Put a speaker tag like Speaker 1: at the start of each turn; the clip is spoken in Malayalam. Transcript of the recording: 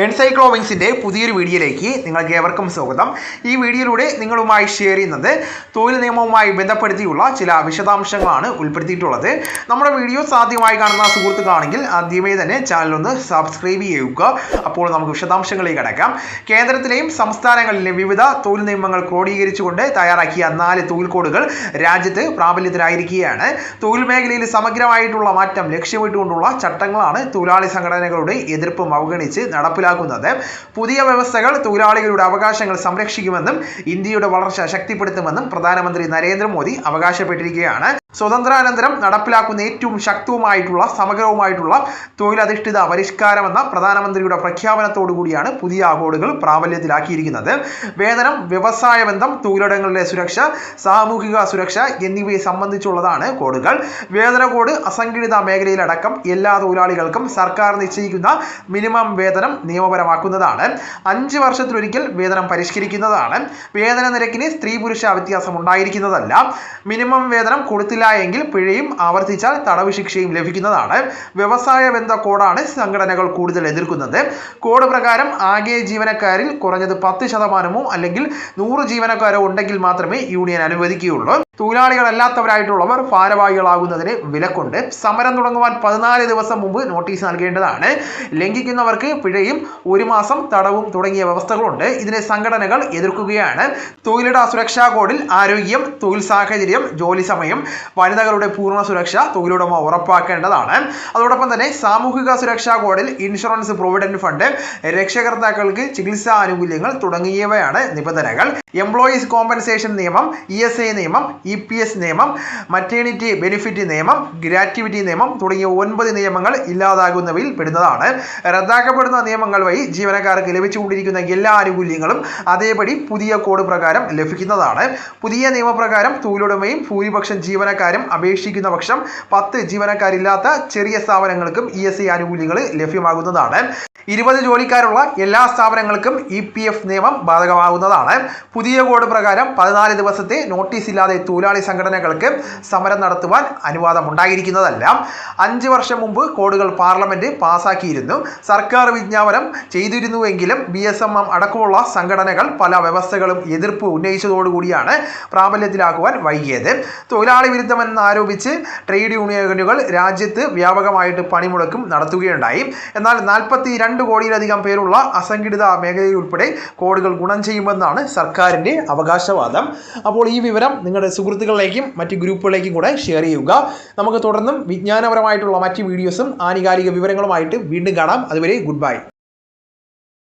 Speaker 1: എൻസൈക്ലോവിങ്സിൻ്റെ പുതിയൊരു വീഡിയോയിലേക്ക് നിങ്ങൾക്ക് ഏവർക്കും സ്വാഗതം. ഈ വീഡിയോയിലൂടെ നിങ്ങളുമായി ഷെയർ ചെയ്യുന്നത് തൊഴിൽ നിയമവുമായി ബന്ധപ്പെടുത്തിയുള്ള ചില വിശദാംശങ്ങളാണ് ഉൾപ്പെടുത്തിയിട്ടുള്ളത്. നമ്മുടെ വീഡിയോ ആദ്യമായി കാണുന്ന സുഹൃത്തുക്കളാണെങ്കിൽ ആദ്യമേ തന്നെ ചാനലൊന്ന് സബ്സ്ക്രൈബ് ചെയ്യുക. അപ്പോൾ നമുക്ക് വിശദാംശങ്ങളിലേക്ക് കടക്കാം. കേന്ദ്രത്തിലെയും സംസ്ഥാനങ്ങളിലെയും വിവിധ തൊഴിൽ നിയമങ്ങൾ ക്രോഡീകരിച്ചുകൊണ്ട് തയ്യാറാക്കിയ 4 തൊഴിൽ കോഡുകൾ രാജ്യത്ത് പ്രാബല്യത്തിലായിരിക്കുകയാണ്. തൊഴിൽ മേഖലയിൽ സമഗ്രമായിട്ടുള്ള മാറ്റം ലക്ഷ്യമിട്ടുകൊണ്ടുള്ള ചട്ടങ്ങളാണ് തൊഴിലാളി സംഘടനകളുടെ എതിർപ്പും അവഗണിച്ച് നടപ്പിലാക്കുന്നത്. പുതിയ വ്യവസ്ഥകൾ തൊഴിലാളികളുടെ അവകാശങ്ങൾ സംരക്ഷിക്കുമെന്നും ഇന്ത്യയുടെ വളർച്ച ശക്തിപ്പെടുത്തുമെന്നും പ്രധാനമന്ത്രി നരേന്ദ്രമോദി അവകാശപ്പെട്ടിരിക്കുകയാണ്. സ്വതന്ത്രാനന്തരം നടപ്പിലാക്കുന്ന ഏറ്റവും ശക്തവുമായിട്ടുള്ള സമഗ്രവുമായിട്ടുള്ള തൊഴിലധിഷ്ഠിത പരിഷ്കാരമെന്ന പ്രധാനമന്ത്രിയുടെ പ്രഖ്യാപനത്തോടു കൂടിയാണ് പുതിയ കോഡുകൾ പ്രാബല്യത്തിലാക്കിയിരിക്കുന്നത്. വേതനം, വ്യവസായ ബന്ധം, തൊഴിലിടങ്ങളിലെ സുരക്ഷ, സാമൂഹിക സുരക്ഷ എന്നിവയെ സംബന്ധിച്ചുള്ളതാണ് കോഡുകൾ. വേതന കോഡ് അസംഘടിത മേഖലയിലടക്കം എല്ലാ തൊഴിലാളികൾക്കും സർക്കാർ നിശ്ചയിക്കുന്ന മിനിമം വേതനം നിയമപരമാക്കുന്നതാണ്. 5 വർഷത്തിലൊരിക്കൽ വേതനം പരിഷ്കരിക്കുന്നതാണ്. വേതന നിരക്കിന് സ്ത്രീ പുരുഷ വ്യത്യാസം ഉണ്ടായിരിക്കുന്നതല്ല. മിനിമം വേതനം കൊടുത്തില്ല എങ്കിൽ പിഴയും ആവർത്തിച്ചാൽ തടവ് ശിക്ഷയും ലഭിക്കുന്നതാണ്. വ്യവസായ ബന്ധ കോഡാണ് സംഘടനകൾ കൂടുതൽ എതിർക്കുന്നത്. കോഡ് പ്രകാരം ആകെ ജീവനക്കാരിൽ കുറഞ്ഞത് 10% അല്ലെങ്കിൽ 100 ജീവനക്കാരോ ഉണ്ടെങ്കിൽ മാത്രമേ യൂണിയൻ അനുവദിക്കുകയുള്ളൂ. തൊഴിലാളികളല്ലാത്തവരായിട്ടുള്ളവർ ഭാരവാഹികളാകുന്നതിന് വിലക്കുണ്ട്. സമരം തുടങ്ങുവാൻ 14 ദിവസം മുമ്പ് നോട്ടീസ് നൽകേണ്ടതാണ്. ലംഘിക്കുന്നവർക്ക് പിഴയും 1 മാസം തടവും തുടങ്ങിയ വ്യവസ്ഥകളുണ്ട്. ഇതിനെ സംഘടനകൾ എതിർക്കുകയാണ്. തൊഴിലിട സുരക്ഷാ കോഡിൽ ആരോഗ്യം, തൊഴിൽ സാഹചര്യം, ജോലി സമയം, വനിതകളുടെ പൂർണ്ണ സുരക്ഷ തൊഴിലുടമ ഉറപ്പാക്കേണ്ടതാണ്. അതോടൊപ്പം തന്നെ സാമൂഹിക സുരക്ഷാ കോഡിൽ ഇൻഷുറൻസ്, പ്രൊവിഡന്റ് ഫണ്ട്, രക്ഷകർത്താക്കൾക്ക് ചികിത്സാ ആനുകൂല്യങ്ങൾ തുടങ്ങിയവയാണ് നിബന്ധനകൾ. എംപ്ലോയീസ് കോമ്പൻസേഷൻ നിയമം, ESI നിയമം, EPS നിയമം, മറ്റേണിറ്റി ബെനിഫിറ്റ് നിയമം, ഗ്രാറ്റുവിറ്റി നിയമം തുടങ്ങിയ 9 നിയമങ്ങൾ ഇല്ലാതാകുന്നവയിൽ പെടുന്നതാണ്. റദ്ദാക്കപ്പെടുന്ന നിയമങ്ങൾ വഴി ജീവനക്കാർക്ക് ലഭിച്ചുകൊണ്ടിരിക്കുന്ന എല്ലാ ആനുകൂല്യങ്ങളും അതേപടി പുതിയ കോഡ് പ്രകാരം ലഭിക്കുന്നതാണ്. പുതിയ നിയമപ്രകാരം തൊഴിലുടമയും ഭൂരിപക്ഷം ജീവനക്കാരും അപേക്ഷിക്കുന്ന പക്ഷം 10 ജീവനക്കാരില്ലാത്ത ചെറിയ സ്ഥാപനങ്ങൾക്കും ESI ആനുകൂല്യങ്ങൾ ലഭ്യമാകുന്നതാണ്. 20 ജോലിക്കാരുള്ള എല്ലാ സ്ഥാപനങ്ങൾക്കും EPF നിയമം ബാധകമാകുന്നതാണ്. പുതിയ കോഡ് പ്രകാരം 14 ദിവസത്തെ നോട്ടീസ് ഇല്ലാതെ തൊഴിലാളി സംഘടനകൾക്ക് സമരം നടത്തുവാൻ അനുവാദം ഉണ്ടായിരിക്കുന്നതല്ല. 5 വർഷം മുമ്പ് കോഡുകൾ പാർലമെന്റ് പാസാക്കിയിരുന്നു. സർക്കാർ വിജ്ഞാപനം ചെയ്തിരുന്നുവെങ്കിലും BSMM അടക്കമുള്ള സംഘടനകൾ പല വ്യവസ്ഥകളും എതിർപ്പ് ഉന്നയിച്ചതോടുകൂടിയാണ് പ്രാബല്യത്തിലാക്കുവാൻ വൈകിയത്. തൊഴിലാളി വിരുദ്ധമെന്ന് ആരോപിച്ച് ട്രേഡ് യൂണിയനുകൾ രാജ്യത്ത് വ്യാപകമായിട്ട് പണിമുടക്കും നടത്തുകയുണ്ടായി. എന്നാൽ 42 കോടിയിലധികം പേരുള്ള അസംഘടിത മേഖലയിൽ ഉൾപ്പെടെ കോഡുകൾ ഗുണം ചെയ്യുമെന്നാണ് സർക്കാരിൻ്റെ അവകാശവാദം. അപ്പോൾ ഈ വിവരം നിങ്ങളുടെ സുഹൃത്തുക്കളിലേക്കും മറ്റ് ഗ്രൂപ്പുകളിലേക്കും കൂടെ ഷെയർ ചെയ്യുക. നമുക്ക് തുടർന്നും വിജ്ഞാനപരമായിട്ടുള്ള മറ്റ് വീഡിയോസും ആനുകാലിക വിവരങ്ങളുമായിട്ട് വീണ്ടും കാണാം. അതുവരെ ഗുഡ് ബൈ.